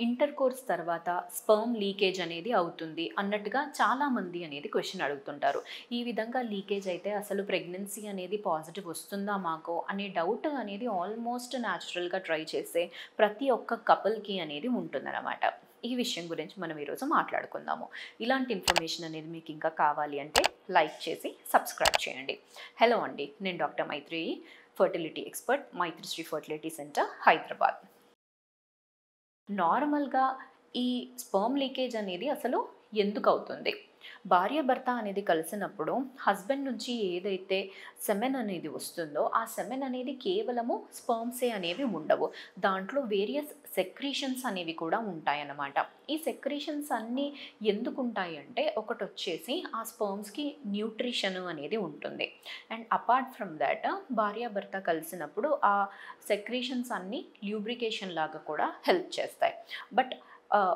Inter course తర్వాత sperm leakage అనేది అవుతుంది అన్నట్టుగా చాలామంది అనేది క్వశ్చన్ అడుగుతుంటారు. ఈ విధంగా లీకేజ్ అయితే అసలు ప్రెగ్నెన్సీ అనేది పాజిటివ్ వస్తుందా మాకు అనే డౌట్ అనేది ఆల్మోస్ట్ న్యాచురల్‌గా ట్రై చేసే ప్రతి ఒక్క కపుల్‌కి అనేది ఉంటుందన్నమాట. ఈ విషయం గురించి మనం ఈరోజు మాట్లాడుకుందాము. ఇలాంటి ఇన్ఫర్మేషన్ అనేది మీకు ఇంకా కావాలి అంటే లైక్ చేసి సబ్స్క్రైబ్ చేయండి. హలో అండి. నేను doctor Maitreyi, fertility expert, Maitrisri fertility centre, Hyderabad. నార్మల్‌గా ఈ స్పర్మ్ లీకేజ్ అనేది అసలు ఎందుకవుతుంది? భార్యాభర్త అనేది కలిసినప్పుడు హస్బెండ్ నుంచి ఏదైతే సెమెన్ అనేది వస్తుందో, ఆ సెమెన్ అనేది కేవలము స్పర్మ్సే అనేవి ఉండవు. దాంట్లో వేరియస్ సెక్రీషన్స్ అనేవి కూడా ఉంటాయన్నమాట. ఈ సెక్రీషన్స్ అన్నీ ఎందుకుంటాయంటే, ఒకటొచ్చేసి ఆ స్పర్మ్స్‌కి న్యూట్రిషన్ అనేది ఉంటుంది. అండ్ అపార్ట్ ఫ్రమ్ థాట్ భార్యాభర్త కలిసినప్పుడు ఆ సెక్రీషన్స్ అన్నీ ల్యూబ్రికేషన్ లాగా కూడా హెల్ప్ చేస్తాయి. బట్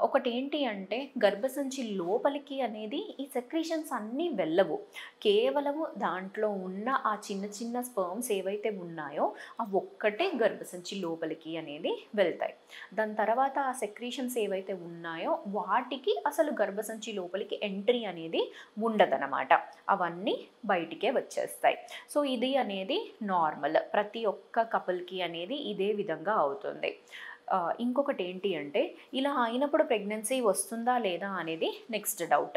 ఒకటేంటి అంటే గర్భసంచి లోపలికి అనేది ఈ సెక్రీషన్స్ అన్నీ వెళ్ళవు. కేవలము దాంట్లో ఉన్న ఆ చిన్న చిన్న స్పర్మ్స్ ఏవైతే ఉన్నాయో అవొక్కటే గర్భసంచి లోపలికి అనేది వెళ్తాయి. దాని తర్వాత ఆ సెక్రీషన్స్ ఏవైతే ఉన్నాయో వాటికి అసలు గర్భసంచి లోపలికి ఎంట్రీ అనేది ఉండదనమాట. అవన్నీ బయటికే వచ్చేస్తాయి. సో ఇది అనేది నార్మల్. ప్రతి ఒక్క కపుల్‌కి అనేది ఇదే విధంగా అవుతుంది. ఇంకొకటి ఏంటి అంటే, ఇలా అయినప్పుడు ప్రెగ్నెన్సీ వస్తుందా లేదా అనేది నెక్స్ట్ డౌట్.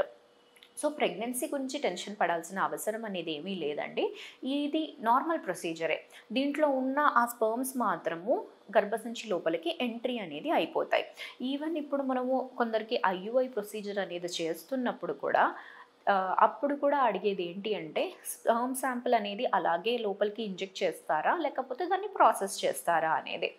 సో ప్రెగ్నెన్సీ గురించి టెన్షన్ పడాల్సిన అవసరం అనేది ఏమీ లేదండి. ఇది నార్మల్ ప్రొసీజరే. దీంట్లో ఉన్న ఆ స్పర్మ్స్ మాత్రము గర్భసంచి లోపలికి ఎంట్రీ అనేది అయిపోతాయి. ఈవెన్ ఇప్పుడు మనము కొందరికి ఐయుఐ ప్రొసీజర్ అనేది చేస్తున్నప్పుడు కూడా అప్పుడు కూడా అడిగేది ఏంటి అంటే, స్పెర్మ్ శాంపిల్ అనేది అలాగే లోపలికి ఇంజెక్ట్ చేస్తారా? లేకపోతే దాన్ని ప్రాసెస్ చేస్తారా అనేది.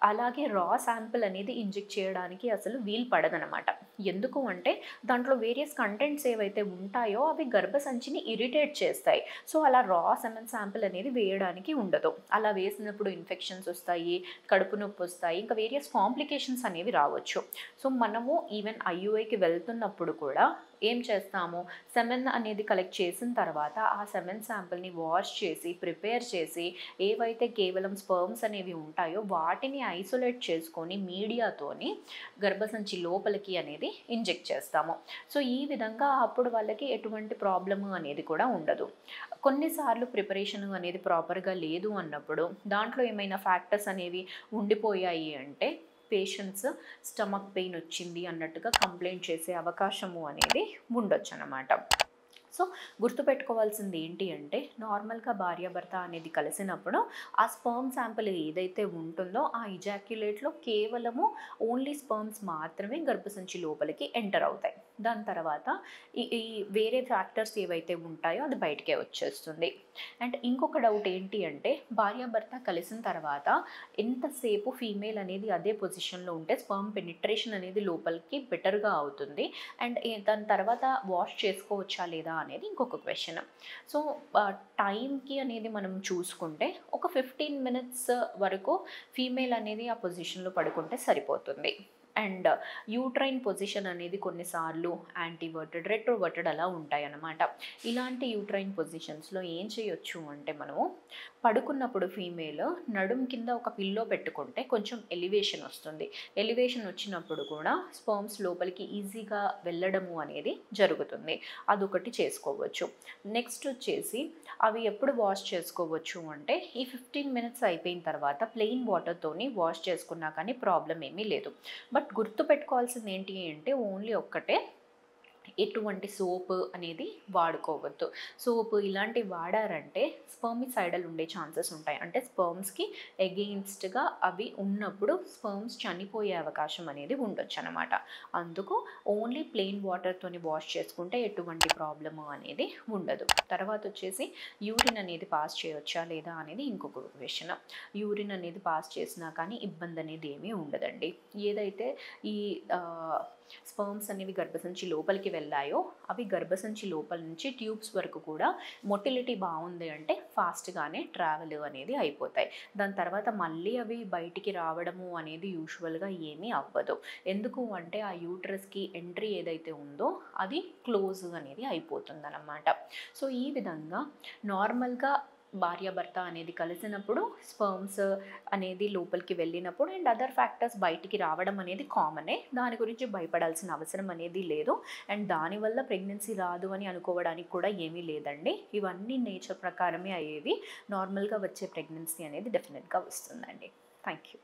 అలాగే రా శాంపిల్ అనేది ఇంజెక్ట్ చేయడానికి అసలు వీలు పడదనమాట. ఎందుకు అంటే దాంట్లో వేరియస్ కంటెంట్స్ ఏవైతే ఉంటాయో అవి గర్భసంచిని ఇరిటేట్ చేస్తాయి. సో అలా రా సెమెన్ శాంపిల్ అనేది వేయడానికి ఉండదు. అలా వేసినప్పుడు ఇన్ఫెక్షన్స్ వస్తాయి, కడుపు నొప్పి వస్తాయి, ఇంకా వేరియస్ కాంప్లికేషన్స్ అనేవి రావచ్చు. సో మనము ఈవెన్ ఐయుఐకి వెళ్తున్నప్పుడు కూడా ఏం చేస్తాము, సెమెన్ అనేది కలెక్ట్ చేసిన తర్వాత ఆ సెమెన్ శాంపిల్ని వాష్ చేసి ప్రిపేర్ చేసి ఏవైతే కేవలం స్పర్మ్స్ అనేవి ఉంటాయో వాటిని ఐసోలేట్ చేసుకొని మీడియాతోని గర్భసంచి లోపలికి అనేది ఇంజెక్ట్ చేస్తాము. సో ఈ విధంగా అప్పుడు వాళ్ళకి ఎటువంటి ప్రాబ్లము అనేది కూడా ఉండదు. కొన్నిసార్లు ప్రిపరేషన్ అనేది ప్రాపర్గా లేదు అన్నప్పుడు దాంట్లో ఏమైనా ఫ్యాక్టర్స్ అనేవి ఉండిపోయాయి అంటే పేషెంట్స్ స్టమక్ పెయిన్ వచ్చింది అన్నట్టుగా కంప్లైంట్ చేసే అవకాశము అనేది ఉండొచ్చన్నమాట. సో గుర్తుపెట్టుకోవాల్సింది ఏంటి అంటే, నార్మల్గా భార్యాభర్త అనేది కలిసినప్పుడు ఆ స్పర్మ్ శాంపిల్ ఏదైతే ఉంటుందో ఆ ఇజాక్యులేట్లో కేవలము ఓన్లీ స్పర్మ్స్ మాత్రమే గర్భసంచి లోపలికి ఎంటర్ అవుతాయి. దాని తర్వాత ఈ ఈ వేరే ఫ్యాక్టర్స్ ఏవైతే ఉంటాయో అది బయటికే వచ్చేస్తుంది. అండ్ ఇంకొక డౌట్ ఏంటి అంటే, భార్యాభర్త కలిసిన తర్వాత ఎంతసేపు ఫీమేల్ అనేది అదే పొజిషన్లో ఉంటే స్పర్మ్ పెనిట్రేషన్ అనేది లోపలికి బెటర్గా అవుతుంది. అండ్ దాని తర్వాత వాష్ చేసుకోవచ్చా లేదా అనేది ఇంకొక క్వశ్చన్. సో టైంకి అనేది మనం చూసుకుంటే ఒక 15 మినిట్స్ వరకు ఫీమేల్ అనేది ఆ పొజిషన్లో పడుకుంటే సరిపోతుంది. అండ్ యూట్రైన్ పొజిషన్ అనేది కొన్నిసార్లు యాంటీవర్టెడ్, రెట్రోవర్టెడ్ అలా ఉంటాయన్నమాట. ఇలాంటి యూట్రైన్ పొజిషన్స్లో ఏం చేయొచ్చు అంటే, మనము పడుకున్నప్పుడు ఫీమేల్ నడుం కింద ఒక పిల్లో పెట్టుకుంటే కొంచెం ఎలివేషన్ వస్తుంది. ఎలివేషన్ వచ్చినప్పుడు కూడా స్పర్మ్స్ లోపలికి ఈజీగా వెళ్ళడము అనేది జరుగుతుంది. అదొకటి చేసుకోవచ్చు. నెక్స్ట్ వచ్చేసి అవి ఎప్పుడు వాష్ చేసుకోవచ్చు అంటే, ఈ 15 మినిట్స్ అయిపోయిన తర్వాత ప్లెయిన్ వాటర్తోని వాష్ చేసుకున్నా కానీ ప్రాబ్లం ఏమీ లేదు. బట్ గుర్తుపెట్టుకోవాల్సింది ఏంటి అంటే, ఓన్లీ ఒక్కటే, ఎటువంటి సోప్ అనేది వాడుకోవద్దు. సోపు ఇలాంటివి వాడారంటే స్పర్మిసైడల్ ఉండే ఛాన్సెస్ ఉంటాయి. అంటే స్పర్మ్స్కి ఎగెయిన్స్ట్గా అవి ఉన్నప్పుడు స్పర్మ్స్ చనిపోయే అవకాశం అనేది ఉండొచ్చనమాట. అందుకు ఓన్లీ ప్లెయిన్ వాటర్తోని వాష్ చేసుకుంటే ఎటువంటి ప్రాబ్లము అనేది ఉండదు. తర్వాత వచ్చేసి యూరిన్ అనేది పాస్ చేయొచ్చా లేదా అనేది ఇంకొక క్వశ్చన్. యూరిన్ అనేది పాస్ చేసినా కానీ ఇబ్బంది అనేది ఏమీ ఉండదండి. ఏదైతే ఈ స్పర్మ్స్ అనేవి గర్భసంచి లోపలికి వెళ్ళాయో అవి గర్భసంచి లోపల నుంచి ట్యూబ్స్ వరకు కూడా మొటిలిటీ బాగుంది అంటే ఫాస్ట్గానే ట్రావెల్ అనేది అయిపోతాయి. దాని తర్వాత మళ్ళీ అవి బయటికి రావడము అనేది యూజువల్గా ఏమీ అవ్వదు. ఎందుకు అంటే ఆ యూట్రస్కి ఎంట్రీ ఏదైతే ఉందో అది క్లోజ్ అనేది అయిపోతుంది అన్నమాట. సో ఈ విధంగా నార్మల్గా భార్యాభర్త అనేది కలిసినప్పుడు స్పర్మ్స్ అనేది లోపలికి వెళ్ళినప్పుడు అండ్ అదర్ ఫ్యాక్టర్స్ బయటికి రావడం అనేది కామనే. దాని గురించి భయపడాల్సిన అవసరం అనేది లేదు. అండ్ దానివల్ల ప్రెగ్నెన్సీ రాదు అని అనుకోవడానికి కూడా ఏమీ లేదండి. ఇవన్నీ నేచర్ ప్రకారమే అయ్యేవి. నార్మల్గా వచ్చే ప్రెగ్నెన్సీ అనేది డెఫినెట్గా వస్తుందండి. Thank you.